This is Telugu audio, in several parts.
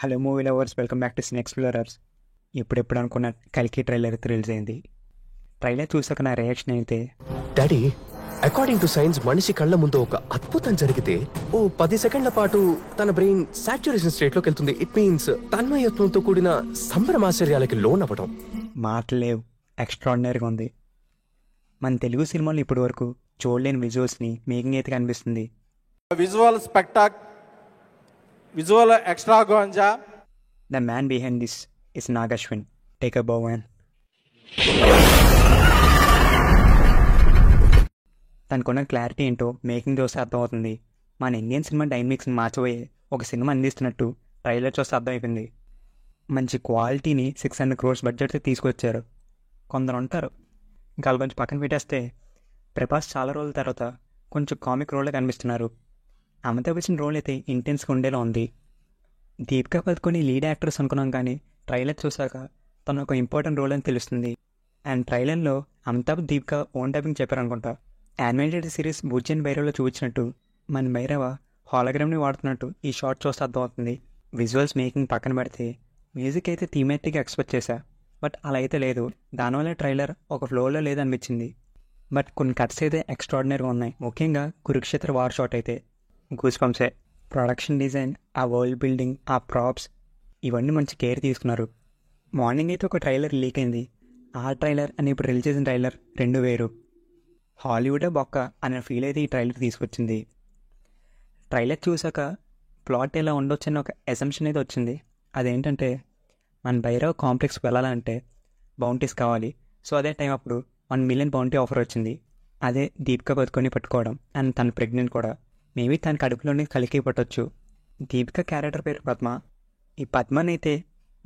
Hello movie lovers, welcome back to cine explorers. ఎప్పుడెప్పుడు అనుకున్న కల్కి ట్రైలర్ రిలీజ్ అయింది. ట్రైలర్ చూసాక నా రియాక్షన్ అయితే, డాడీ, అకార్డింగ్ టు సైన్స్ మనిషి కళ్ళ ముందు ఒక అద్భుతం జరిగితే 10 సెకండ్ల పాటు తన బ్రెయిన్ సాచురేషన్ స్టేట్ లోకి వెళ్తుంది. ఇట్ మీన్స్ తన్మయత్వంతో కూడిన సంభ్రమాశ్చర్యాలకి లోన్ అవ్వడం. మాటలేవు, ఎక్స్ట్రాడినరీగా ఉంది. మన తెలుగు సినిమాలు ఇప్పటి వరకు చూడలేని విజువల్స్ని మేకింగ్ అయితే కనిపిస్తుంది. Visual spectacle, visual extravaganza. The man behind this is Nag Ashwin. Take a bow. తనకున్న క్లారిటీ ఏంటో మేకింగ్ చూస్తే అర్థమవుతుంది. మన ఇండియన్ సినిమా డైనమిక్స్ని మార్చిపోయే ఒక సినిమా అందిస్తున్నట్టు ట్రైలర్ చూస్తే అర్థమైపోయింది. మంచి క్వాలిటీని 600 crores బడ్జెట్తో తీసుకొచ్చారు. కొందరు ఉంటారు, ఇంకా కొంచెం పక్కన పెట్టేస్తే ప్రభాస్ చాలా రోజుల తర్వాత కొంచెం కామిక్ రోల్లో కనిపిస్తున్నారు. అమితాబ్ బచ్చన్ రోల్ అయితే ఇంటెన్స్గా ఉండేలా ఉంది. దీపికా పదుకొని లీడ్ యాక్టర్స్ అనుకున్నాం, కానీ ట్రైలర్ చూసాక తను ఒక ఇంపార్టెంట్ రోల్ అని తెలుస్తుంది. అండ్ ట్రైలర్లో అమితాబ్ దీపికా ఓన్ డబ్బింగ్ చెప్పారనుకుంటా. యానిమేటెడ్ సిరీస్ బుజ్జన్ భైరవ్లో చూపించినట్టు మన భైరవ హాలోగ్రామ్ని వాడుతున్నట్టు ఈ షార్ట్ చూస్తే అర్థమవుతుంది. విజువల్స్ మేకింగ్ పక్కన పెడితే మ్యూజిక్ అయితే థీమాటిక్గా ఎక్స్పెక్ట్ చేశా, బట్ అలా అయితే లేదు. దానివల్ల ట్రైలర్ ఒక ఫ్లోలో లేదనిపించింది. బట్ కొన్ని కట్స్ అయితే ఎక్స్ట్రాడినరీగా ఉన్నాయి. ముఖ్యంగా కురుక్షేత్ర వార్ షాట్ అయితే గూస్ బంప్సే. ప్రొడక్షన్ డిజైన్, ఆ వరల్డ్ బిల్డింగ్, ఆ ప్రాప్స్, ఇవన్నీ మంచి కేర్ తీసుకున్నారు. మార్నింగ్ అయితే ఒక ట్రైలర్ లీక్ అయింది. ఆ ట్రైలర్ అని ఇప్పుడు రిలీజ్ చేసిన ట్రైలర్ రెండు వేరు. హాలీవుడే బొక్క అనే ఫీల్ అయితే ఈ ట్రైలర్ తీసుకొచ్చింది. ట్రైలర్ చూసాక ప్లాట్ ఎలా ఉండొచ్చని ఒక అసంప్షన్ అయితే వచ్చింది. అదేంటంటే, మన భైరవ్ కాంప్లెక్స్కి వెళ్ళాలంటే బౌంటీస్ కావాలి. సో అదే టైం అప్పుడు 1 million బౌంటీ ఆఫర్ వచ్చింది. అదే దీపికా పదుకొని పట్టుకోవడం. అండ్ తను ప్రెగ్నెంట్ కూడా. మేబీ తన కడుపులోనే కలికి పట్టొచ్చు. దీపిక క్యారెక్టర్ పేరు పద్మ. ఈ పద్మని అయితే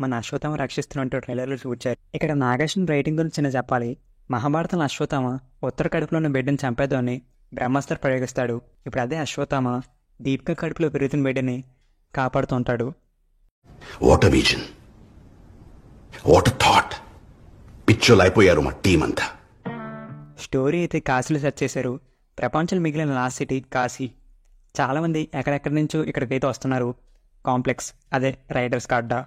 మన అశ్వత్థామ రక్షిస్తున్నట్టు ట్రైలర్లో చూపించారు. ఇక్కడ నాగేశ్వన్ రైటింగ్ గురించి చిన్న చెప్పాలి. మహాభారతంలో అశ్వత్థామ ఉత్తర కడుపులోని బిడ్డని చంపేద్దామని బ్రహ్మాస్త్ర ప్రయోగిస్తాడు. ఇప్పుడు అదే అశ్వత్థామ దీపిక కడుపులో పెరుగుతున్న బిడ్డని కాపాడుతుంటాడు. What a vision, what a thought. పిచ్చోలు అయిపోయారు మా టీం అంతా. స్టోరీ అయితే కాశీలో సెర్చ్ చేశారు. ప్రపంచంలో మిగిలిన లాస్ట్ సిటీ కాశీ. చాలామంది ఎక్కడెక్కడి నుంచో ఇక్కడికైతే వస్తున్నారు. కాంప్లెక్స్ అదే రైడర్స్ అడ్డా.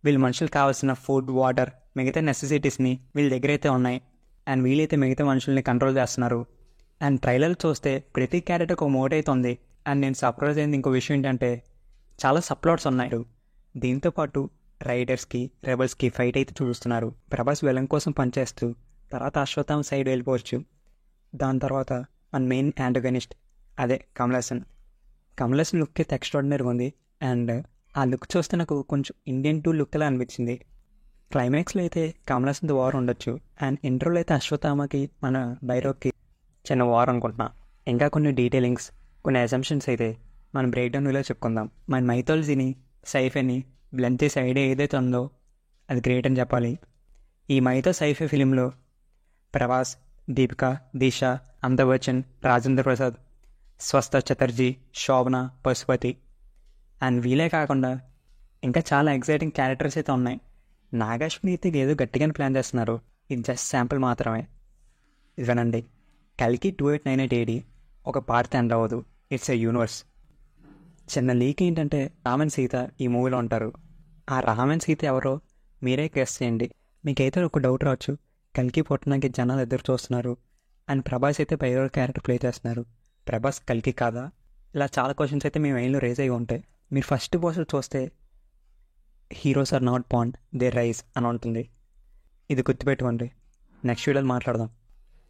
వీళ్ళు మనుషులకు కావాల్సిన ఫుడ్, వాటర్, మిగతా నెసెసిటీస్ని వీళ్ళ దగ్గర అయితే ఉన్నాయి. అండ్ వీళ్ళైతే మిగతా మనుషుల్ని కంట్రోల్ చేస్తున్నారు. అండ్ ట్రైలర్ చూస్తే ప్రతి క్యారెక్టర్కి ఒక మోడ్ అయితే ఉంది. అండ్ నేను సర్ప్రైజ్ అయింది ఇంకో విషయం ఏంటంటే, చాలా సప్లాట్స్ ఉన్నాయి. దీంతోపాటు రైడర్స్కి, రెబల్స్కి ఫైట్ అయితే చూస్తున్నారు. ప్రభాస్ విలన్ కోసం పనిచేస్తూ తర్వాత అశ్వత్థామ సైడ్ వెళ్ళిపోవచ్చు. దాని తర్వాత మన మెయిన్ యాంటగనిస్ట్ అదే కమల్ హాసన్ లుక్ అయితే ఎక్స్ట్రాడినరీగా ఉంది. అండ్ ఆ లుక్ చూస్తే నాకు కొంచెం ఇండియన్ 2 లుక్ అలా అనిపించింది. క్లైమాక్స్లో అయితే కమల్ హాసన్తో వార్ ఉండొచ్చు. అండ్ ఇంట్రోలో అయితే అశ్వత్థామకి మన భైరవ్కి చిన్న వార్ అనుకుంటున్నా. ఇంకా కొన్ని డీటెయిలింగ్స్, కొన్ని అసంప్షన్స్ అయితే మనం బ్రేక్ డౌన్ వీలో చెప్పుకుందాం. మన మైథాలజీని, సైఫైని బ్లెండ్ చేసే ఐడియా ఏదైతే ఉందో అది గ్రేట్ అని చెప్పాలి. ఈ మైథో సైఫై ఫిలింలో ప్రభాస్, దీపిక, దిశ, అమితాబ్ బచ్చన్, రాజేంద్ర ప్రసాద్, స్వస్థ చటర్జీ, శోభన, పశుపతి అండ్ వీలే కాకుండా ఇంకా చాలా ఎగ్జైటింగ్ క్యారెక్టర్స్ అయితే ఉన్నాయి. నాగాశ్విని అయితే ఏదో గట్టిగానే ప్లాన్ చేస్తున్నారు. ఇది జస్ట్ శాంపుల్ మాత్రమే. ఇదనండి, కల్కి 2898 AD ఒక పార్ట్ ఎండ్ అవ్వదు. It's a universe. చిన్న లీక్ ఏంటంటే, రామన్ సీత ఈ మూవీలో ఉంటారు. ఆ రామన్ సీత ఎవరో మీరే గెస్ చేయండి. మీకైతే ఒక డౌట్ రావచ్చు, కల్కి పుట్టడానికి జనాలు ఎదురు చూస్తున్నారు అండ్ ప్రభాస్ అయితే భైరవ్ క్యారెక్టర్ ప్లే చేస్తున్నారు. ప్రభాస్ కల్కి కాదా? ఇలా చాలా క్వశ్చన్స్ అయితే మీ మైండ్లో రేజ్ అయ్యి ఉంటాయి. మీరు ఫస్ట్ పోస్టర్ చూస్తే హీరోస్ ఆర్ నాట్ బాండ్, దే రైజ్ అని ఉంటుంది. ఇది గుర్తుపెట్టుకోండి. నెక్స్ట్ వీడియోలో మాట్లాడదాం.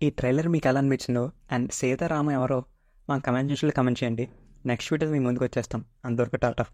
ఈ ట్రైలర్ మీకు ఎలా అనిపించిందో అండ్ సీతారామ ఎవరో మా కమెంట్ సెక్షన్లో కమెంట్ చేయండి. నెక్స్ట్ వీడియో మీ ముందుకు వచ్చేస్తాం. అందరికీ టాటా.